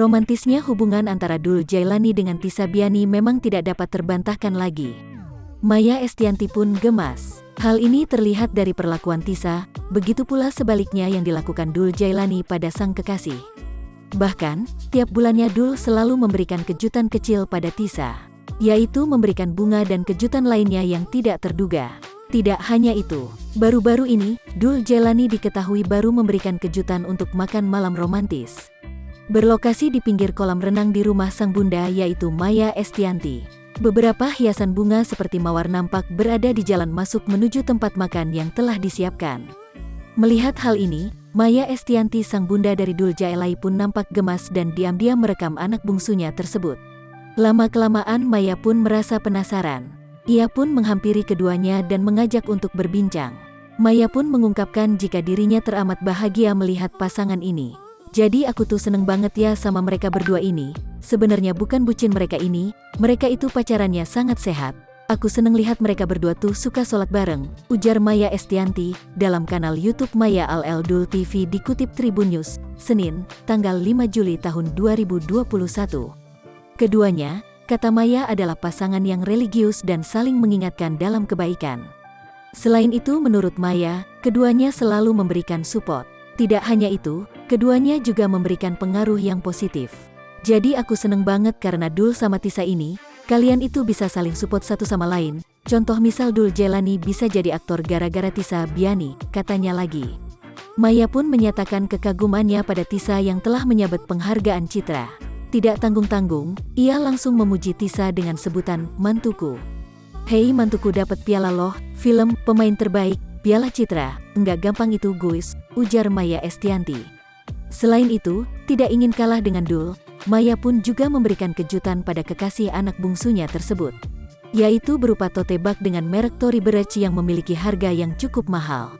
Romantisnya hubungan antara Dul Jailani dengan Tisa Biani memang tidak dapat terbantahkan lagi. Maya Estianty pun gemas. Hal ini terlihat dari perlakuan Tisa, begitu pula sebaliknya yang dilakukan Dul Jailani pada sang kekasih. Bahkan, tiap bulannya Dul selalu memberikan kejutan kecil pada Tisa, yaitu memberikan bunga dan kejutan lainnya yang tidak terduga. Tidak hanya itu, baru-baru ini, Dul Jailani diketahui baru memberikan kejutan untuk makan malam romantis. Berlokasi di pinggir kolam renang di rumah sang bunda yaitu Maya Estianty. Beberapa hiasan bunga seperti mawar nampak berada di jalan masuk menuju tempat makan yang telah disiapkan. Melihat hal ini, Maya Estianty sang bunda dari Dul Jailani pun nampak gemas dan diam-diam merekam anak bungsunya tersebut. Lama-kelamaan Maya pun merasa penasaran. Ia pun menghampiri keduanya dan mengajak untuk berbincang. Maya pun mengungkapkan jika dirinya teramat bahagia melihat pasangan ini. Jadi aku tuh seneng banget ya sama mereka berdua ini. Sebenarnya bukan bucin mereka ini, mereka itu pacarannya sangat sehat. Aku seneng lihat mereka berdua tuh suka sholat bareng, ujar Maya Estianty dalam kanal YouTube Maya Al Dul TV dikutip Tribun News, Senin, tanggal 5 Juli tahun 2021. Keduanya, kata Maya, adalah pasangan yang religius dan saling mengingatkan dalam kebaikan. Selain itu menurut Maya, keduanya selalu memberikan support. Tidak hanya itu, keduanya juga memberikan pengaruh yang positif. Jadi aku seneng banget karena Dul sama Tisa ini, kalian itu bisa saling support satu sama lain. Contoh misal Dul Jailani bisa jadi aktor gara-gara Tisa Biani, katanya lagi. Maya pun menyatakan kekagumannya pada Tisa yang telah menyabet penghargaan Citra. Tidak tanggung-tanggung, ia langsung memuji Tisa dengan sebutan, mantuku. Hei mantuku dapat piala loh, film, pemain terbaik, piala Citra, enggak gampang itu guys, ujar Maya Estianty. Selain itu, tidak ingin kalah dengan Dul, Maya pun juga memberikan kejutan pada kekasih anak bungsunya tersebut, yaitu berupa tote bag dengan merek Tory Burch yang memiliki harga yang cukup mahal.